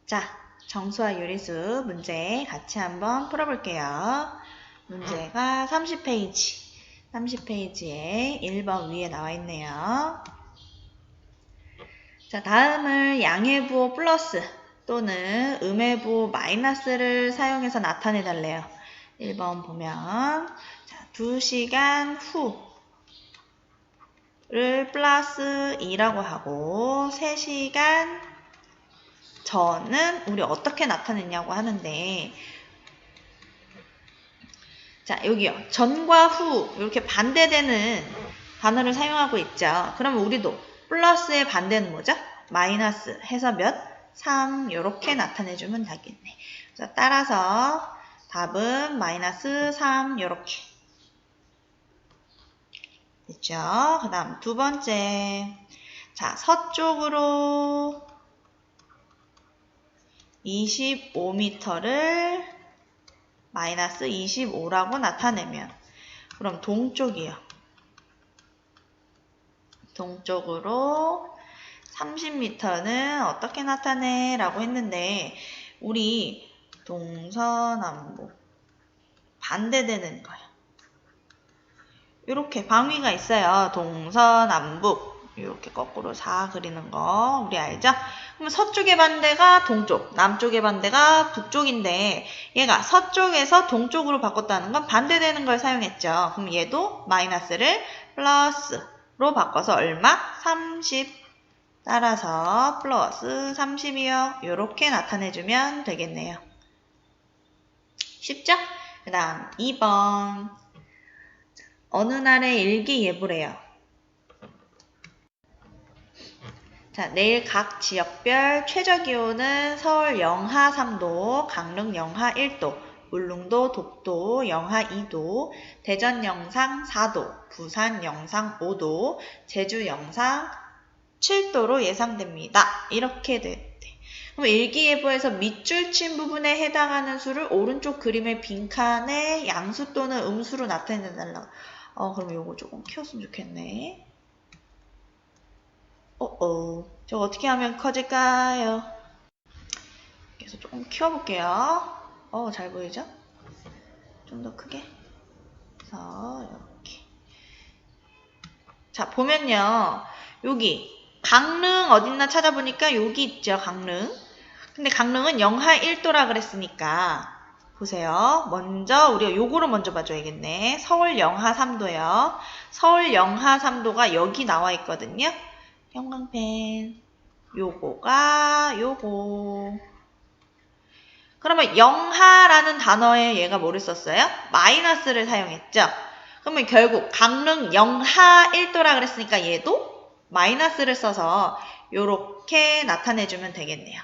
자, 정수와 유리수 문제 같이 한번 풀어볼게요. 문제가 30페이지. 30페이지에 1번 위에 나와 있네요. 자, 다음을 양해부호 플러스 또는 음해부호 마이너스를 사용해서 나타내 달래요. 1번 보면 자, 2시간 후를 플러스 2라고 하고 3시간 전은 우리 어떻게 나타냈냐고 하는데, 자, 여기요. 전과 후 이렇게 반대되는 단어를 사용하고 있죠. 그러면 우리도 플러스의 반대는 뭐죠? 마이너스 해서 몇? 3 이렇게 나타내주면 되겠네. 그래서 따라서 답은 마이너스 3 이렇게 됐죠? 그 다음 두 번째, 자, 서쪽으로 25m를 마이너스 25라고 나타내면, 그럼 동쪽이요. 동쪽으로 30m는 어떻게 나타내? 라고 했는데, 우리 동서남북 반대되는 거예요. 이렇게 방위가 있어요. 동서남북 이렇게 거꾸로 4 그리는 거 우리 알죠? 그럼 서쪽의 반대가 동쪽, 남쪽의 반대가 북쪽인데 얘가 서쪽에서 동쪽으로 바꿨다는 건 반대되는 걸 사용했죠. 그럼 얘도 마이너스를 플러스로 바꿔서 얼마? 30. 따라서 플러스 30이요. 이렇게 나타내주면 되겠네요. 쉽죠? 그 다음 2번. 어느 날의 일기예보래요. 자, 내일 각 지역별 최저기온은 서울 영하 3도, 강릉 영하 1도, 울릉도, 독도 영하 2도, 대전 영상 4도, 부산 영상 5도, 제주 영상 7도로 예상됩니다. 이렇게 됐대. 그럼 일기예보에서 밑줄 친 부분에 해당하는 수를 오른쪽 그림의 빈칸에 양수 또는 음수로 나타내달라고. 그럼 요거 조금 키웠으면 좋겠네. 저거 어떻게 하면 커질까요? 그래서 조금 키워볼게요. 잘 보이죠? 좀 더 크게. 그래서 이렇게. 자, 보면요. 여기 강릉 어딨나 찾아보니까 여기 있죠, 강릉. 근데 강릉은 영하 1도라 그랬으니까 보세요. 먼저 우리가 요거를 먼저 봐줘야겠네. 서울 영하 3도요. 서울 영하 3도가 여기 나와 있거든요. 형광펜. 요거가 요거. 그러면 영하라는 단어에 얘가 뭐를 썼어요? 마이너스를 사용했죠. 그러면 결국 강릉 영하 1도라 그랬으니까 얘도 마이너스를 써서 요렇게 나타내주면 되겠네요.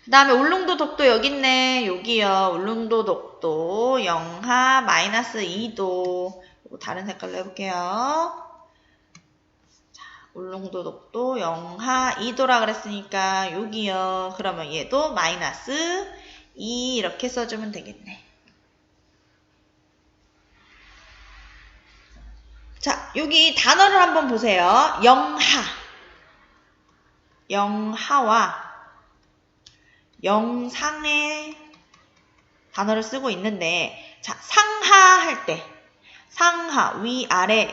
그 다음에 울릉도 독도 여기 있네. 여기요. 울릉도 독도 영하 마이너스 2도. 다른 색깔로 해볼게요. 자, 울릉도 독도 영하 2도라 그랬으니까 여기요. 그러면 얘도 마이너스 2 이렇게 써주면 되겠네. 자, 여기 단어를 한번 보세요. 영하와 영상의 단어를 쓰고 있는데, 자, 상하 할 때, 상하, 위, 아래,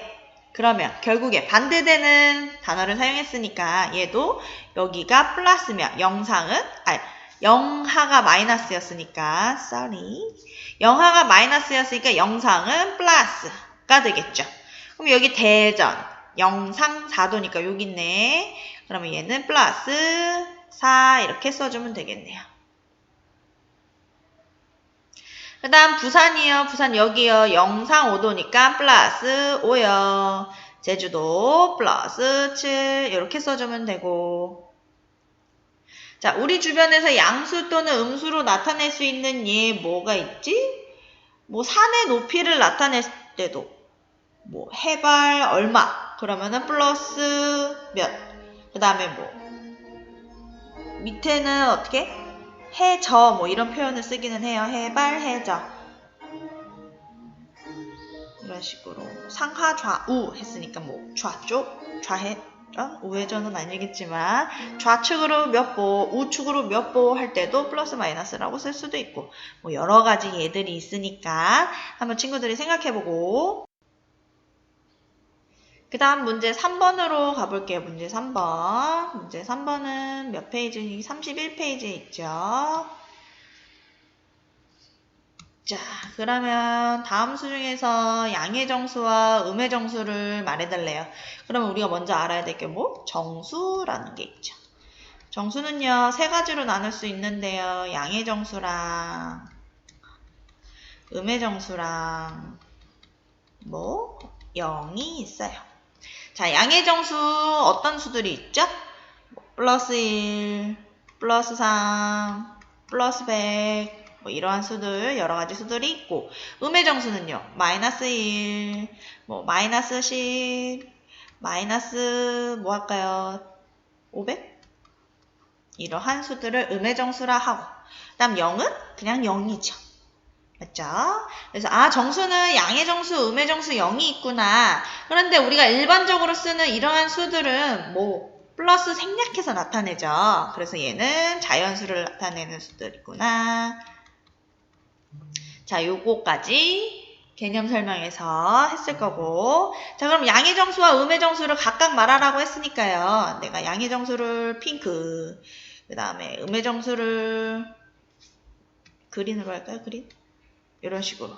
그러면 결국에 반대되는 단어를 사용했으니까 얘도 여기가 플러스면 영하가 마이너스였으니까, 영하가 마이너스였으니까 영상은 플러스가 되겠죠. 그럼 여기 대전, 영상 4도니까 여기 있네. 그러면 얘는 플러스 4 이렇게 써주면 되겠네요. 그 다음 부산이요. 부산 여기요. 영상 5도니까 플러스 5요. 제주도 플러스 7 이렇게 써주면 되고. 자, 우리 주변에서 양수 또는 음수로 나타낼 수 있는 얘 뭐가 있지? 뭐 산의 높이를 나타낼 때도 뭐 해발 얼마 그러면은 플러스 몇. 그 다음에 뭐 밑에는 어떻게? 해저 뭐 이런 표현을 쓰기는 해요. 해발, 해저. 이런 식으로 상하, 좌우 했으니까 뭐 좌쪽, 좌해, 우회전은 아니겠지만 좌측으로 몇 보, 우측으로 몇 보 할 때도 플러스 마이너스라고 쓸 수도 있고 뭐 여러 가지 예들이 있으니까 한번 친구들이 생각해보고 그 다음 문제 3번으로 가볼게요. 문제 3번. 문제 3번은 몇 페이지? 31페이지에 있죠. 자, 그러면 다음 수 중에서 양의 정수와 음의 정수를 말해달래요. 그러면 우리가 먼저 알아야 될 게 뭐? 정수라는 게 있죠. 정수는요, 세 가지로 나눌 수 있는데요. 양의 정수랑 음의 정수랑 뭐? 0이 있어요. 자, 양의 정수 어떤 수들이 있죠? 플러스 1, 플러스 3, 플러스 100 뭐 이러한 수들, 여러 가지 수들이 있고 음의 정수는요. 마이너스 1, 뭐 마이너스 10, 마이너스 뭐 할까요? 500? 이러한 수들을 음의 정수라 하고 그 다음 0은 그냥 0이죠. 맞죠? 그래서 정수는 양의 정수, 음의 정수 0이 있구나. 그런데 우리가 일반적으로 쓰는 이러한 수들은 뭐 플러스 생략해서 나타내죠. 그래서 얘는 자연수를 나타내는 수들이구나. 자, 요거까지 개념 설명에서 했을 거고. 자, 그럼 양의 정수와 음의 정수를 각각 말하라고 했으니까요. 내가 양의 정수를 핑크, 그 다음에 음의 정수를 그린으로 할까요? 그린? 이런 식으로.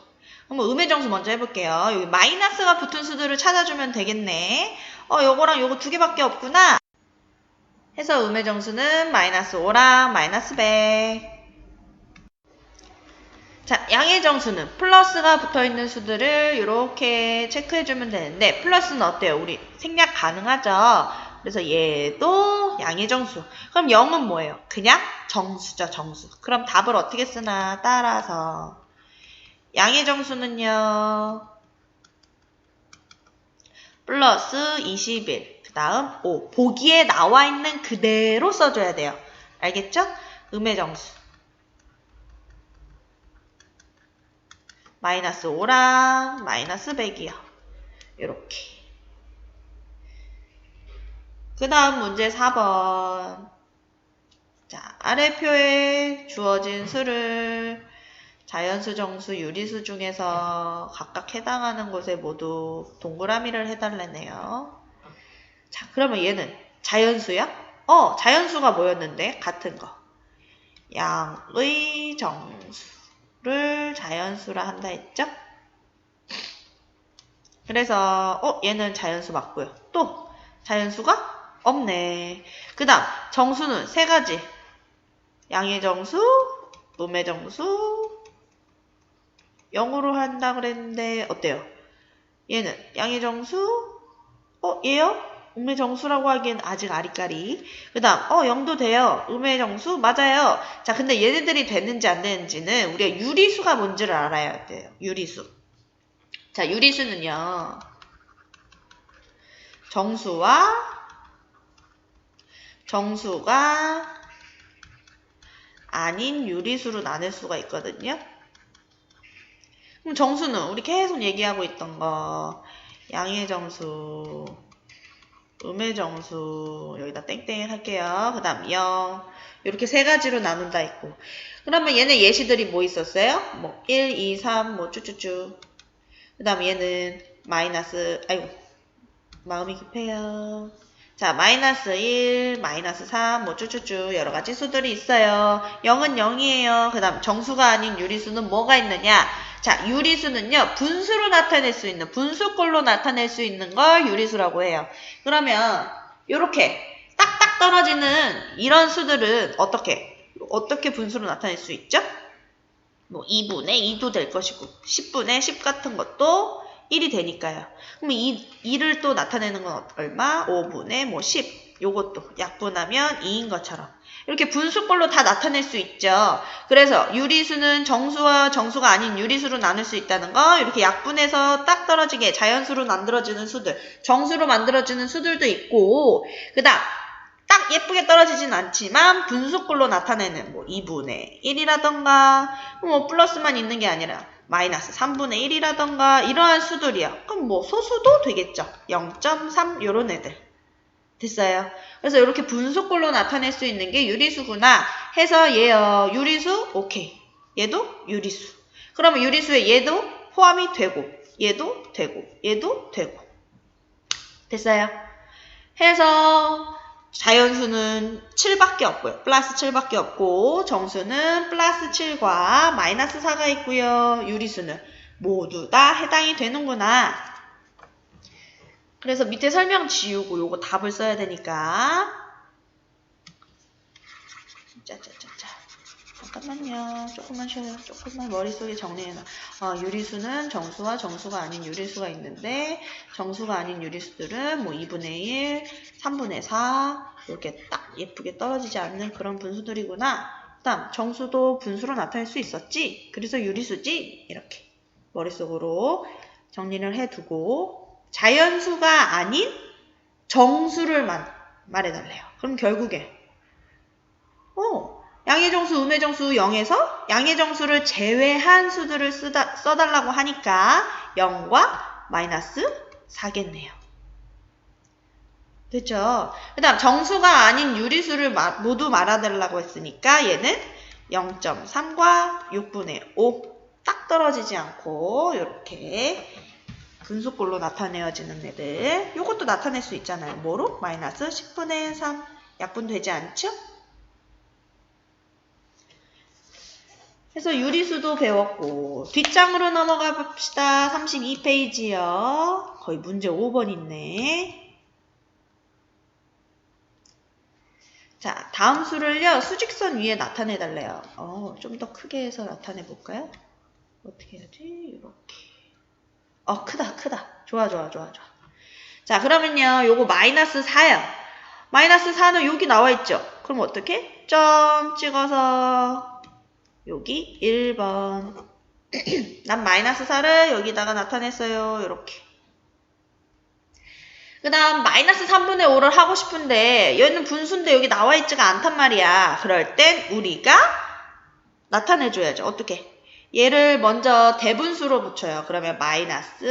그럼 음의 정수 먼저 해볼게요. 여기 마이너스가 붙은 수들을 찾아주면 되겠네. 요거랑 요거 두 개밖에 없구나. 해서 음의 정수는 마이너스 5랑 마이너스 100. 자, 양의 정수는 플러스가 붙어있는 수들을 이렇게 체크해주면 되는데 플러스는 어때요? 우리 생략 가능하죠? 그래서 얘도 양의 정수. 그럼 0은 뭐예요? 그냥 정수죠, 정수. 그럼 답을 어떻게 쓰나 따라서 양의 정수는요. 플러스 21, 그 다음 5. 보기에 나와 있는 그대로 써줘야 돼요. 알겠죠? 음의 정수. 마이너스 5랑 마이너스 100이요. 이렇게. 그 다음 문제 4번. 자, 아래 표에 주어진 수를 자연수, 정수, 유리수 중에서 각각 해당하는 곳에 모두 동그라미를 해달라네요. 자, 그러면 얘는 자연수야? 자연수가 뭐였는데? 같은 거. 양의 정수를 자연수라 한다 했죠? 그래서 얘는 자연수 맞고요. 또 자연수가 없네. 그 다음 정수는 세 가지. 양의 정수, 음의 정수, 0으로 한다 그랬는데 어때요? 얘는 양의 정수, 얘요? 음의 정수라고 하기엔 아직 아리까리. 그 다음 0도 돼요. 음의 정수 맞아요. 자, 근데 얘네들이 되는지 안 되는지는 우리가 유리수가 뭔지를 알아야 돼요. 유리수. 자, 유리수는요. 정수가 아닌 유리수로 나눌 수가 있거든요. 그럼 정수는 우리 계속 얘기하고 있던 거 양의 정수, 음의 정수 여기다 땡땡 할게요. 그 다음 0 이렇게 세 가지로 나눈다 했고 그러면 얘네 예시들이 뭐 있었어요? 뭐 1, 2, 3 뭐 쭈쭈쭈 그 다음 얘는 마이너스 아이고 마음이 급해요. 자, 마이너스 1, 마이너스 3, 뭐 쭈쭈쭈 여러 가지 수들이 있어요. 0은 0이에요. 그 다음 정수가 아닌 유리수는 뭐가 있느냐? 자, 유리수는요. 분수로 나타낼 수 있는, 분수꼴로 나타낼 수 있는 걸 유리수라고 해요. 그러면 이렇게 딱딱 떨어지는 이런 수들은 어떻게 분수로 나타낼 수 있죠? 뭐 2분의 2도 될 것이고 10분의 10 같은 것도 1이 되니까요. 그럼 이 2를 또 나타내는 건 얼마? 5분의 뭐 10. 요것도 약분하면 2인 것처럼. 이렇게 분수꼴로 다 나타낼 수 있죠. 그래서 유리수는 정수와 정수가 아닌 유리수로 나눌 수 있다는 거 이렇게 약분해서 딱 떨어지게 자연수로 만들어지는 수들, 정수로 만들어지는 수들도 있고 그 다음 딱 예쁘게 떨어지진 않지만 분수꼴로 나타내는 뭐 2분의 1이라던가 뭐 플러스만 있는 게 아니라 마이너스 3분의 1이라던가 이러한 수들이야. 그럼 뭐 소수도 되겠죠. 0.3 요런 애들. 됐어요. 그래서 이렇게 분수꼴로 나타낼 수 있는 게 유리수구나 해서 얘요. 유리수 오케이. 얘도 유리수. 그러면 유리수에 얘도 포함이 되고 얘도 되고 얘도 되고 됐어요. 해서 자연수는 7밖에 없고요. 플러스 7밖에 없고 정수는 플러스 7과 마이너스 4가 있고요. 유리수는 모두 다 해당이 되는구나. 그래서 밑에 설명 지우고 요거 답을 써야 되니까 짜짜짜짜 잠깐만요. 조금만 쉬어요. 조금만 머릿속에 정리해놔. 유리수는 정수와 정수가 아닌 유리수가 있는데 정수가 아닌 유리수들은 뭐 2분의 1, 3분의 4 이렇게 딱 예쁘게 떨어지지 않는 그런 분수들이구나. 그다음 정수도 분수로 나타낼 수 있었지. 그래서 유리수지. 이렇게 머릿속으로 정리를 해두고 자연수가 아닌 정수를 말해달래요. 그럼 결국에 양의 정수, 음의 정수 0에서 양의 정수를 제외한 수들을 써달라고 하니까 0과 마이너스 4겠네요. 됐죠? 그 다음 정수가 아닌 유리수를 모두 말아달라고 했으니까 얘는 0.3과 6분의 5 딱 떨어지지 않고 이렇게 분수꼴로 나타내어지는 애들. 요것도 나타낼 수 있잖아요. 뭐로? 마이너스 10분의 3 약분되지 않죠? 그래서 유리수도 배웠고 뒷장으로 넘어가 봅시다. 32페이지요. 거의 문제 5번 있네. 자, 다음 수를요. 수직선 위에 나타내달래요. 좀 더 크게 해서 나타내볼까요? 어떻게 해야지? 이렇게. 크다. 좋아. 자, 그러면요. 요거 마이너스 4요. 마이너스 4는 여기 나와 있죠? 그럼 어떻게? 점 찍어서 여기 1번. 난 마이너스 4를 여기다가 나타냈어요. 이렇게. 그 다음 마이너스 3분의 5를 하고 싶은데 얘는 분수인데 여기 나와 있지가 않단 말이야. 그럴 땐 우리가 나타내줘야죠. 어떻게? 얘를 먼저 대분수로 붙여요. 그러면 마이너스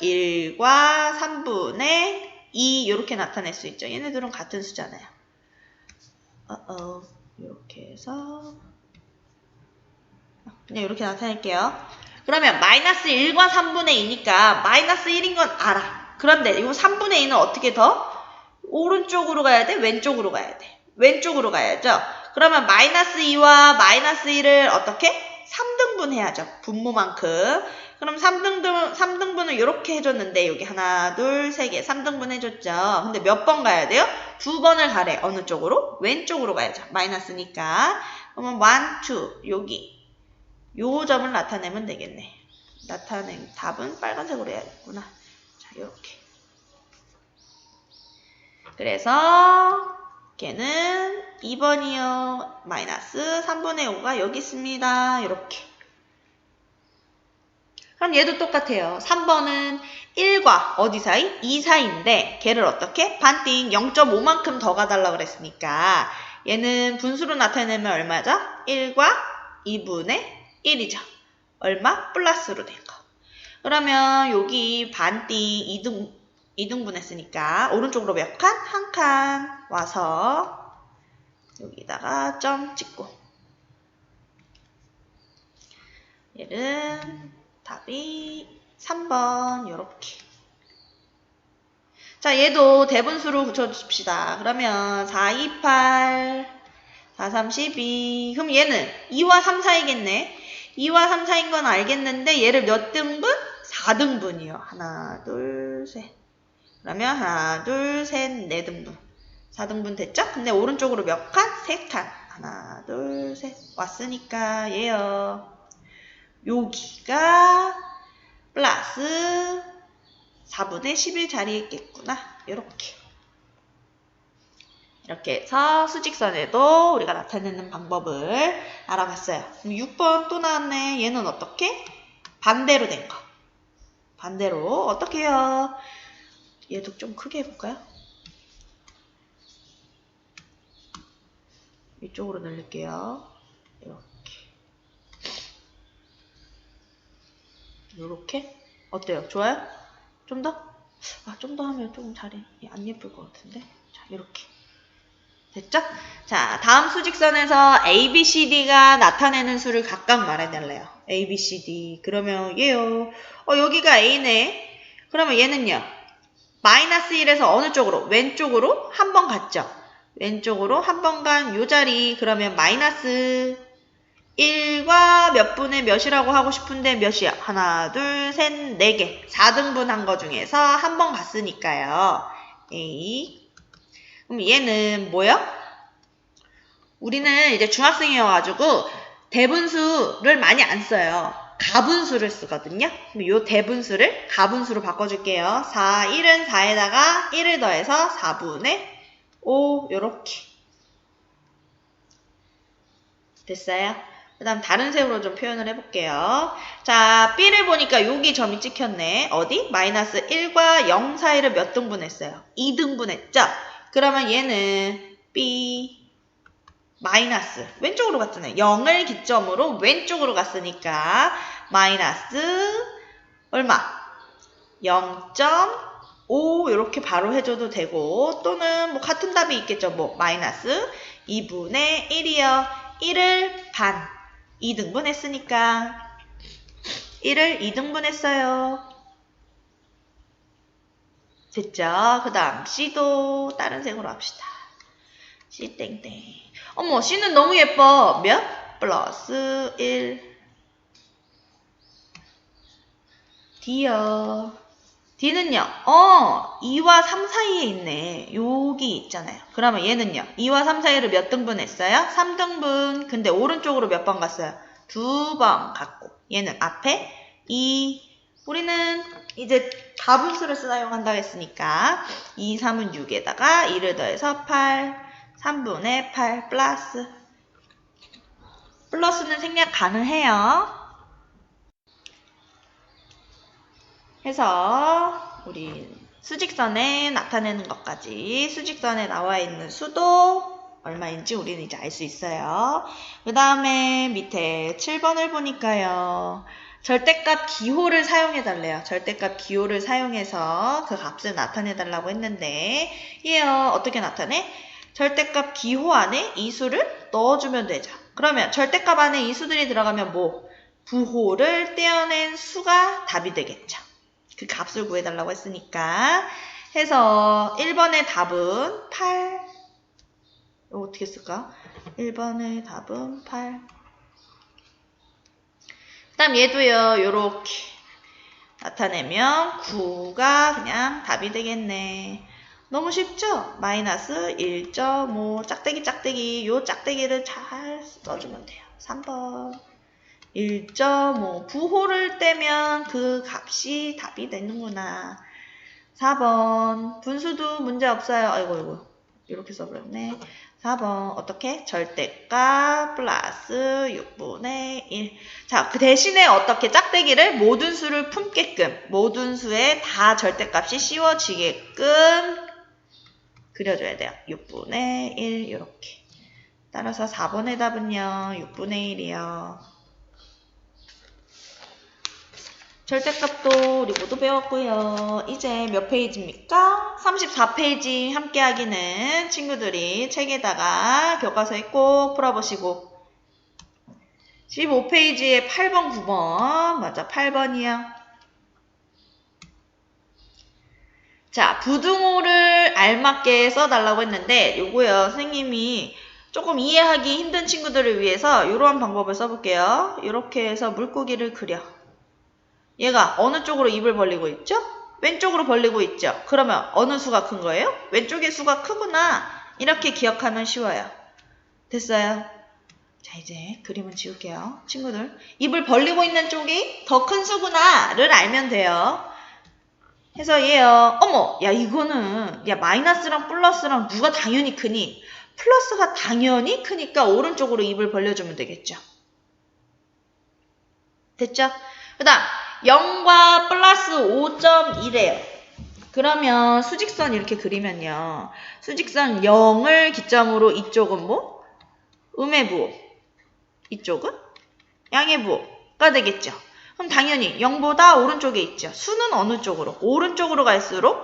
1과 3분의 2 이렇게 나타낼 수 있죠. 얘네들은 같은 수잖아요. 이렇게 해서 그냥 이렇게 나타낼게요. 그러면 마이너스 1과 3분의 2니까 마이너스 1인 건 알아. 그런데 이거 3분의 2는 어떻게 더? 오른쪽으로 가야 돼? 왼쪽으로 가야 돼? 왼쪽으로 가야죠. 그러면 마이너스 2와 마이너스 1을 어떻게? 3등분 해야죠. 분모만큼. 그럼 3등분을 이렇게 해줬는데 여기 하나, 둘, 세 개 3등분 해줬죠. 근데 몇 번 가야 돼요? 2번을 가래. 어느 쪽으로? 왼쪽으로 가야죠. 마이너스니까. 그러면 1, 2 여기. 요 점을 나타내면 되겠네. 나타낸 답은 빨간색으로 해야겠구나. 자, 요렇게. 그래서 걔는 2번이요. 마이너스 3분의 5가 여기 있습니다. 이렇게. 그럼 얘도 똑같아요. 3번은 1과 어디 사이? 2 사이인데 걔를 어떻게? 반띵 0.5만큼 더 가달라고 그랬으니까 얘는 분수로 나타내면 얼마죠? 1과 2분의 1이죠. 얼마? 플러스로 된 거. 그러면 여기 반띵 2등분 했으니까 오른쪽으로 몇 칸? 한 칸 와서 여기다가 점 찍고 얘는 답이 3번 요렇게. 자, 얘도 대분수로 붙여줍시다. 그러면 4, 2, 8, 4, 3, 12. 그럼 얘는 2와 3 사이겠네. 2와 3 사이인 건 알겠는데 얘를 몇 등분? 4등분이요. 하나, 둘, 셋. 그러면 하나, 둘, 셋, 4등분. 4등분 됐죠? 근데 오른쪽으로 몇 칸? 3칸. 하나, 둘, 셋. 왔으니까 얘요. 여기가 플러스 4분의 11 자리에 있겠구나. 이렇게. 이렇게 해서 수직선에도 우리가 나타내는 방법을 알아봤어요. 그럼 6번 또 나왔네. 얘는 어떻게? 반대로 된 거. 반대로 어떻게 해요? 얘도 좀 크게 해볼까요? 이쪽으로 늘릴게요. 이렇게. 어때요? 좋아요? 좀 더? 좀 더 하면 조금 잘해. 안 예쁠 것 같은데? 자, 이렇게. 됐죠? 자, 다음 수직선에서 A, B, C, D가 나타내는 수를 각각 말해달래요. A, B, C, D. 그러면 얘요. 여기가 A네. 그러면 얘는요. 마이너스 1에서 어느 쪽으로? 왼쪽으로 한 번 갔죠? 왼쪽으로 한 번 간 요 자리. 그러면 마이너스 1과 몇 분의 몇이라고 하고 싶은데 몇이야? 하나, 둘, 셋, 4개. 4등분 한 거 중에서 한 번 갔으니까요. A. 그럼 얘는 뭐요? 우리는 이제 중학생이어가지고 대분수를 많이 안 써요. 가분수를 쓰거든요. 그럼 요 대분수를 가분수로 바꿔줄게요. 4, 1은 4에다가 1을 더해서 4분의 5 요렇게. 됐어요? 그 다음 다른 색으로 좀 표현을 해볼게요. 자, B를 보니까 여기 점이 찍혔네. 어디? 마이너스 1과 0 사이를 몇 등분했어요? 2등분했죠? 그러면 얘는 B 마이너스 왼쪽으로 갔잖아요. 0을 기점으로 왼쪽으로 갔으니까 마이너스 얼마? 0.5 이렇게 바로 해줘도 되고 또는 뭐 같은 답이 있겠죠. 뭐 마이너스 2분의 1이요. 1을 반 2등분 했으니까 1을 2등분 했어요. 됐죠? 그 다음 C도 다른 색으로 합시다. C 땡땡. 어머, C는 너무 예뻐. 몇? 플러스 1. D요. D는요. 2와 3 사이에 있네. 여기 있잖아요. 그러면 얘는요. 2와 3 사이를 몇 등분 했어요? 3등분. 근데 오른쪽으로 몇 번 갔어요? 2번 갔고. 얘는 앞에 2. 우리는 이제 가분수를 사용한다고 했으니까 2, 3은 6에다가 2를 더해서 8. 3분의 8 플러스. 플러스는 생략 가능해요. 해서 우리 수직선에 나타내는 것까지 수직선에 나와 있는 수도 얼마인지 우리는 이제 알 수 있어요. 그 다음에 밑에 7번을 보니까요. 절대값 기호를 사용해달래요. 절대값 기호를 사용해서 그 값을 나타내달라고 했는데 얘요. 어떻게 나타내? 절대값 기호 안에 이 수를 넣어주면 되죠. 그러면 절대값 안에 이 수들이 들어가면 뭐? 부호를 떼어낸 수가 답이 되겠죠. 그 값을 구해달라고 했으니까. 해서 1번의 답은 8. 이거 어떻게 쓸까? 1번의 답은 8. 그 다음 얘도요. 요렇게 나타내면 9가 그냥 답이 되겠네. 너무 쉽죠? 마이너스 1.5 짝대기 요 짝대기를 잘 써주면 돼요. 3번 1.5 부호를 떼면 그 값이 답이 되는구나. 4번 분수도 문제 없어요. 아이고 이렇게 써버렸네. 4번 어떻게? 절대값 플러스 6분의 1. 자, 그 대신에 어떻게 짝대기를 모든 수를 품게끔 모든 수에 다 절대값이 씌워지게끔 그려줘야 돼요. 6분의 1 이렇게. 따라서 4번의 답은요. 6분의 1이요. 절대값도 우리 모두 배웠고요. 이제 몇 페이지입니까? 34페이지 함께 하기는 친구들이 책에다가 교과서에 꼭 풀어보시고 15페이지에 8번, 9번 맞아 8번이요. 자, 부등호를 알맞게 써달라고 했는데 요거요. 선생님이 조금 이해하기 힘든 친구들을 위해서 이러한 방법을 써볼게요. 이렇게 해서 물고기를 그려. 얘가 어느 쪽으로 입을 벌리고 있죠? 왼쪽으로 벌리고 있죠? 그러면 어느 수가 큰 거예요? 왼쪽의 수가 크구나. 이렇게 기억하면 쉬워요. 됐어요? 자, 이제 그림을 지울게요. 친구들, 입을 벌리고 있는 쪽이 더 큰 수구나를 알면 돼요. 해서 얘요. 어머, 야 이거는 야 마이너스랑 플러스랑 누가 당연히 크니? 플러스가 당연히 크니까 오른쪽으로 입을 벌려주면 되겠죠. 됐죠? 그 다음 0과 플러스 5.1이에요. 그러면 수직선 이렇게 그리면요. 수직선 0을 기점으로 이쪽은 뭐? 음의 부호. 이쪽은 양의 부호가 되겠죠. 그럼 당연히 0보다 오른쪽에 있죠. 수는 어느 쪽으로? 오른쪽으로 갈수록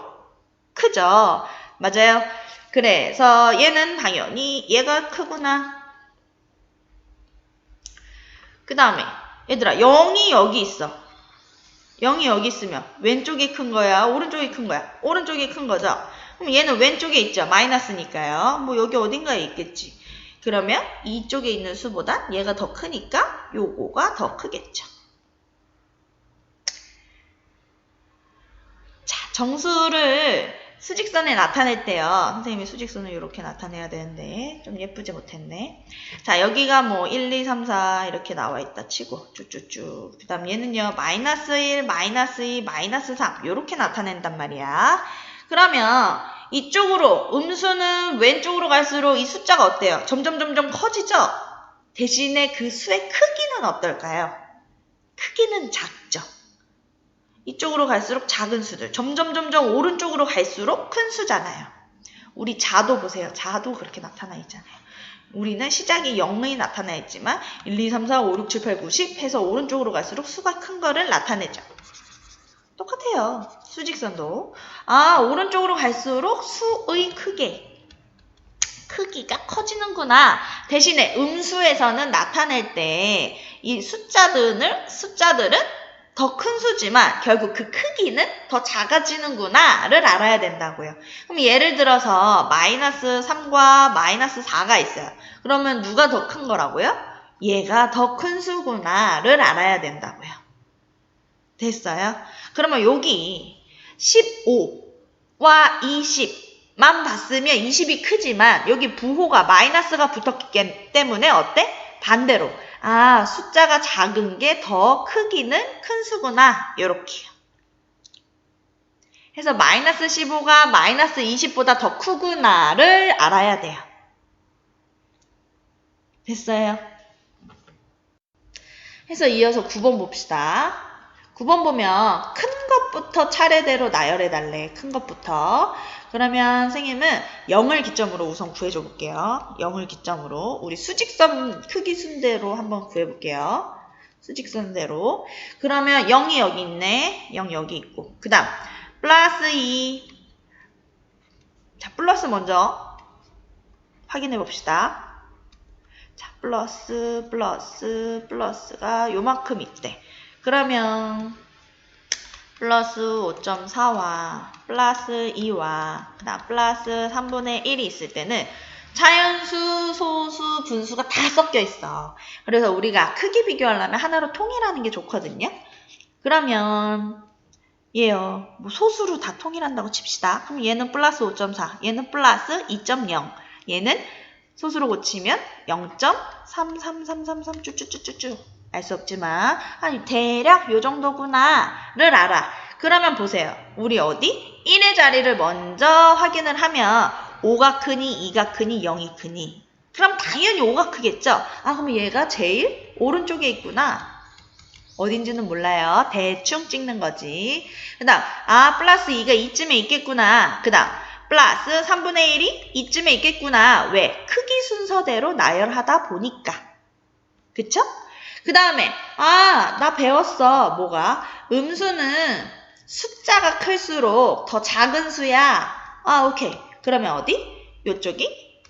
크죠. 맞아요. 그래서 얘는 당연히 얘가 크구나. 그 다음에 얘들아 0이 여기 있어. 0이 여기 있으면 왼쪽이 큰 거야? 오른쪽이 큰 거야? 오른쪽이 큰 거죠? 그럼 얘는 왼쪽에 있죠. 마이너스니까요. 뭐 여기 어딘가에 있겠지. 그러면 이쪽에 있는 수보다 얘가 더 크니까 요거가 더 크겠죠. 자, 정수를 수직선에 나타낼 때요. 선생님이 수직선을 이렇게 나타내야 되는데 좀 예쁘지 못했네. 자, 여기가 뭐 1, 2, 3, 4 이렇게 나와 있다 치고 쭉쭉쭉. 그 다음 얘는요. 마이너스 1, 마이너스 2, 마이너스 3 이렇게 나타낸단 말이야. 그러면 이쪽으로 음수는 왼쪽으로 갈수록 이 숫자가 어때요? 점점 커지죠? 대신에 그 수의 크기는 어떨까요? 크기는 작죠. 이쪽으로 갈수록 작은 수들. 점점 오른쪽으로 갈수록 큰 수잖아요. 우리 자도 보세요. 자도 그렇게 나타나 있잖아요. 우리는 시작이 0이 나타나 있지만 1, 2, 3, 4, 5, 6, 7, 8, 9, 10 해서 오른쪽으로 갈수록 수가 큰 거를 나타내죠. 똑같아요. 수직선도. 아, 오른쪽으로 갈수록 수의 크기가 커지는구나. 대신에 음수에서는 나타낼 때 이 숫자들은 더 큰 수지만 결국 그 크기는 더 작아지는구나를 알아야 된다고요. 그럼 예를 들어서 마이너스 3과 마이너스 4가 있어요. 그러면 누가 더 큰 거라고요? 얘가 더 큰 수구나를 알아야 된다고요. 됐어요? 그러면 여기 15와 20만 봤으면 20이 크지만 여기 부호가 마이너스가 붙었기 때문에 어때? 반대로. 아, 숫자가 작은 게 더 크기는 큰 수구나. 요렇게요. 해서 마이너스 15가 마이너스 20보다 더 크구나를 알아야 돼요. 됐어요? 해서 이어서 9번 봅시다. 9번 보면 큰 것부터 차례대로 나열해달래. 큰 것부터. 그러면 선생님은 0을 기점으로 우선 구해줘 볼게요. 0을 기점으로 우리 수직선 크기 순대로 한번 구해볼게요. 수직선대로. 그러면 0이 여기 있네. 0 여기 있고. 그 다음 플러스 2. 자, 플러스 먼저 확인해 봅시다. 자, 플러스가 요만큼 있대. 그러면 플러스 5.4와 플러스 2와 그 다음 플러스 3분의 1이 있을 때는 자연수, 소수, 분수가 다 섞여 있어. 그래서 우리가 크기 비교하려면 하나로 통일하는 게 좋거든요. 그러면 얘요. 뭐 소수로 다 통일한다고 칩시다. 그럼 얘는 플러스 5.4, 얘는 플러스 2.0, 얘는 소수로 고치면 0.33333 쭈쭈쭈쭈쭈. 알 수 없지만 아니 대략 요 정도구나를 알아. 그러면 보세요. 우리 어디? 1의 자리를 먼저 확인을 하면 5가 크니 2가 크니 0이 크니. 그럼 당연히 5가 크겠죠? 아 그럼 얘가 제일 오른쪽에 있구나. 어딘지는 몰라요. 대충 찍는 거지. 그 다음 플러스 2가 이쯤에 있겠구나. 그 다음 플러스 3분의 1이 이쯤에 있겠구나. 왜? 크기 순서대로 나열하다 보니까. 그쵸? 그 다음에 나 배웠어. 뭐가? 음수는 숫자가 클수록 더 작은 수야. 오케이. 그러면 어디? 요쪽이?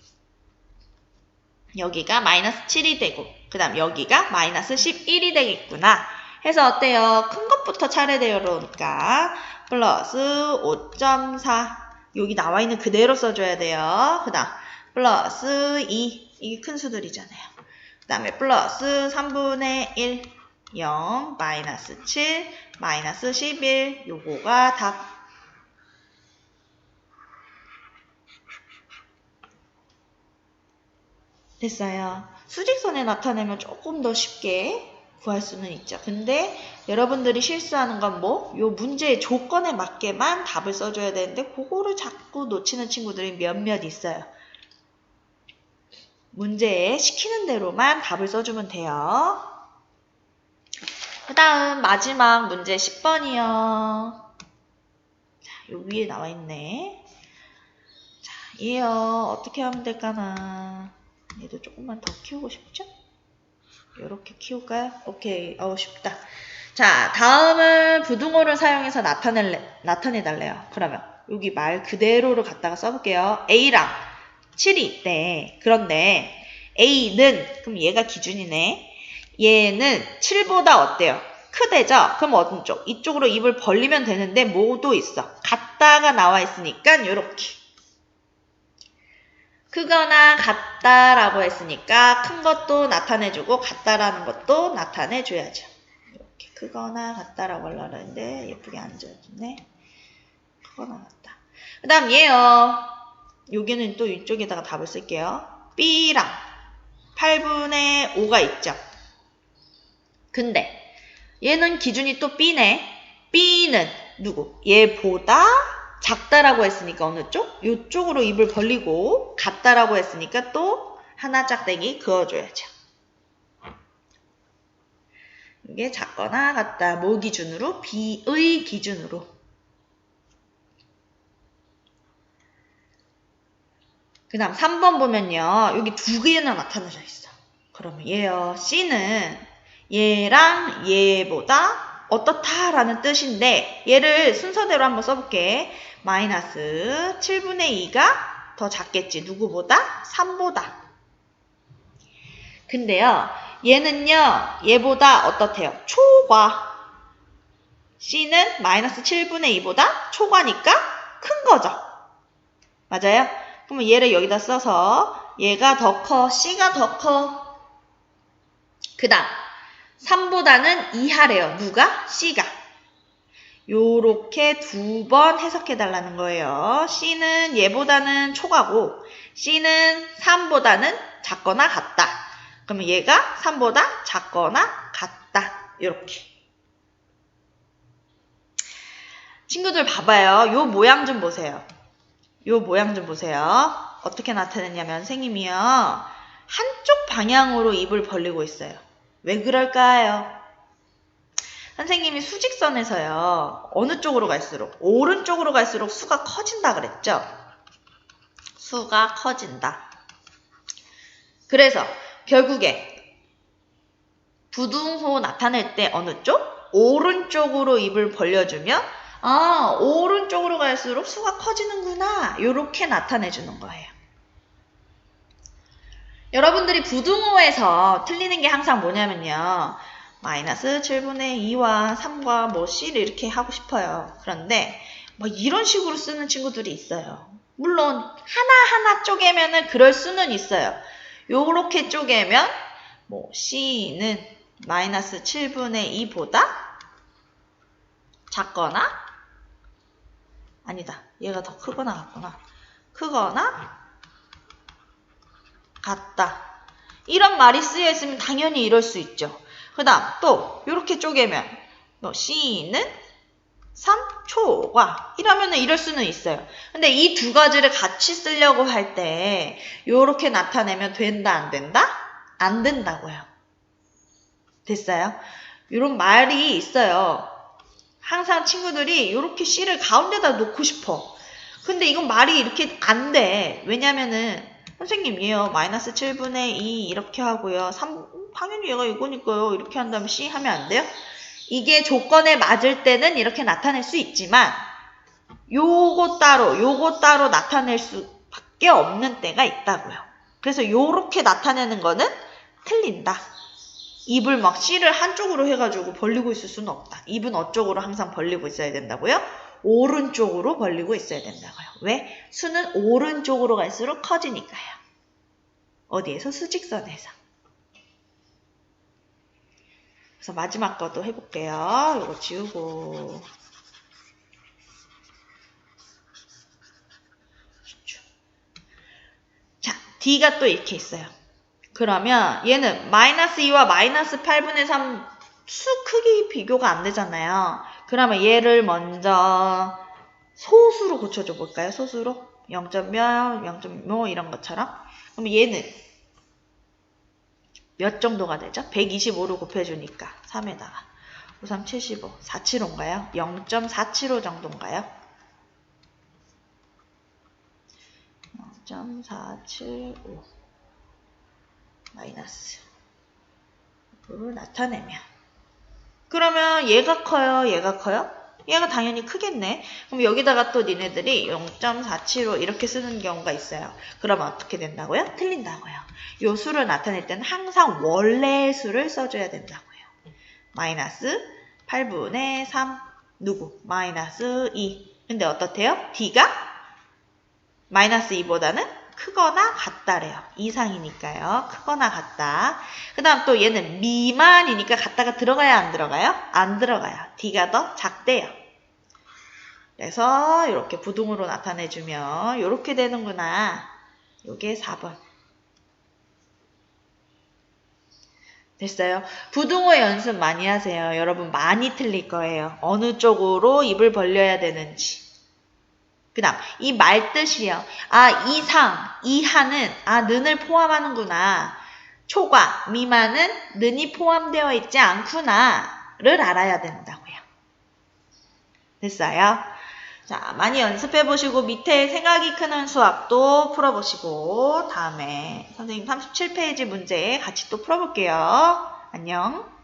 여기가 마이너스 7이 되고 그 다음 여기가 마이너스 11이 되겠구나. 해서 어때요? 큰 것부터 차례대로니까 플러스 5.4 여기 나와 있는 그대로 써줘야 돼요. 그 다음 플러스 2 이게 큰 수들이잖아요. 그 다음에 플러스 3분의 1 0 마이너스 7 마이너스 11 요거가 답. 됐어요. 수직선에 나타내면 조금 더 쉽게 구할 수는 있죠. 근데 여러분들이 실수하는 건 뭐? 요 문제의 조건에 맞게만 답을 써줘야 되는데 그거를 자꾸 놓치는 친구들이 몇몇 있어요. 문제에 시키는 대로만 답을 써주면 돼요. 그 다음 마지막 문제 10번이요. 자, 요 위에 나와 있네. 자, 얘요. 어떻게 하면 될까나. 얘도 조금만 더 키우고 싶죠? 이렇게 키울까요? 오케이. 쉽다. 자, 다음은 부등호를 사용해서 나타내달래요. 그러면 여기 말 그대로를 갖다가 써볼게요. A랑 7이 있대. 그런데 A는, 그럼 얘가 기준이네. 얘는 7보다 어때요? 크대죠? 그럼 어느 쪽? 이쪽으로 입을 벌리면 되는데 뭐도 있어. 같다가 나와 있으니까 요렇게. 크거나 같다라고 했으니까 큰 것도 나타내주고 같다라는 것도 나타내줘야죠. 이렇게 크거나 같다라고 하려고 했는데 예쁘게 안 지어주네. 크거나 같다. 그 다음 얘요. 여기는 또 이쪽에다가 답을 쓸게요. B랑 8분의 5가 있죠. 근데 얘는 기준이 또 B네. B는 누구? 얘보다 작다라고 했으니까 어느 쪽? 이쪽으로 입을 벌리고 같다라고 했으니까 또 하나 짝대기 그어줘야죠. 이게 작거나 같다. 뭐 기준으로? B의 기준으로. 그 다음 3번 보면요. 여기 두 개나 나타나져 있어. 그러면 얘요. C는 얘랑 얘보다 어떻다라는 뜻인데 얘를 순서대로 한번 써볼게. 마이너스 7분의 2가 더 작겠지. 누구보다? 3보다. 근데요. 얘는요. 얘보다 어떻대요? 초과. C는 마이너스 7분의 2보다 초과니까 큰 거죠. 맞아요? 그러면 얘를 여기다 써서 얘가 더 커. C가 더 커. 그 다음 3보다는 이하래요. 누가? C가. 요렇게 두 번 해석해달라는 거예요. C는 얘보다는 초과고 C는 3보다는 작거나 같다. 그러면 얘가 3보다 작거나 같다. 요렇게. 친구들 봐봐요. 요 모양 좀 보세요. 요 모양 좀 보세요. 어떻게 나타냈냐면 선생님이요. 한쪽 방향으로 입을 벌리고 있어요. 왜 그럴까요? 선생님이 수직선에서요. 어느 쪽으로 갈수록? 오른쪽으로 갈수록 수가 커진다 그랬죠? 수가 커진다. 그래서 결국에 부등호 나타낼 때 어느 쪽? 오른쪽으로 입을 벌려주면 아, 오른쪽으로 갈수록 수가 커지는구나. 이렇게 나타내주는 거예요. 여러분들이 부등호에서 틀리는 게 항상 뭐냐면요. 마이너스 7분의 2와 3과 뭐 C를 이렇게 하고 싶어요. 그런데 뭐 이런 식으로 쓰는 친구들이 있어요. 물론 하나하나 쪼개면은 그럴 수는 있어요. 요렇게 쪼개면 뭐 C는 마이너스 7분의 2보다 작거나 아니다. 얘가 더 크거나 같구나. 크거나 같다. 이런 말이 쓰여 있으면 당연히 이럴 수 있죠. 그 다음 또 이렇게 쪼개면 C는 3초과 이러면 이럴 수는 있어요. 근데 이 두 가지를 같이 쓰려고 할 때 이렇게 나타내면 된다 안 된다? 안 된다고요. 됐어요? 이런 말이 있어요. 항상 친구들이 이렇게 C를 가운데다 놓고 싶어. 근데 이건 말이 이렇게 안 돼. 왜냐면은 선생님 얘요. 마이너스 7분의 2 이렇게 하고요. 3, 당연히 얘가 이거니까요. 이렇게 한 다음에 C 하면 안 돼요? 이게 조건에 맞을 때는 이렇게 나타낼 수 있지만 요거 따로 나타낼 수밖에 없는 때가 있다고요. 그래서 요렇게 나타내는 거는 틀린다. 입을 막 C를 한쪽으로 해가지고 벌리고 있을 수는 없다. 입은 어쪽으로 항상 벌리고 있어야 된다고요? 오른쪽으로 벌리고 있어야 된다고요. 왜? 수는 오른쪽으로 갈수록 커지니까요. 어디에서? 수직선에서. 그래서 마지막 것도 해볼게요. 이거 지우고. 자, D가 또 이렇게 있어요. 그러면 얘는 마이너스 2와 마이너스 8분의 3 수 크기 비교가 안 되잖아요. 그러면 얘를 먼저 소수로 고쳐줘 볼까요? 소수로? 0.몇, 0.5 이런 것처럼. 그럼 얘는 몇 정도가 되죠? 125로 곱해주니까 3에다가 5, 3, 75, 475인가요? 0.475 정도인가요? 0.475 마이너스 로 나타내면 그러면 얘가 커요? 얘가 커요? 얘가 당연히 크겠네. 그럼 여기다가 또 니네들이 0.475 이렇게 쓰는 경우가 있어요. 그러면 어떻게 된다고요? 틀린다고요. 요 수를 나타낼 때는 항상 원래의 수를 써줘야 된다고요. 마이너스 8분의 3 누구? 마이너스 2. 근데 어떻대요? D가 마이너스 2보다는 크거나 같다래요. 이상이니까요. 크거나 같다. 그 다음 또 얘는 미만이니까 같다가 들어가야 안 들어가요? 안 들어가요. D가 더 작대요. 그래서 이렇게 부등으로 나타내주면 이렇게 되는구나. 요게 4번. 됐어요? 부등호 연습 많이 하세요. 여러분 많이 틀릴 거예요. 어느 쪽으로 입을 벌려야 되는지. 그 다음 이 말뜻이요. 아 이상, 이하는 는을 포함하는구나. 초과, 미만은 는이 포함되어 있지 않구나를 알아야 된다고요. 됐어요? 자, 많이 연습해 보시고 밑에 생각이 크는 수학도 풀어보시고 다음에 선생님 37페이지 문제 같이 또 풀어볼게요. 안녕.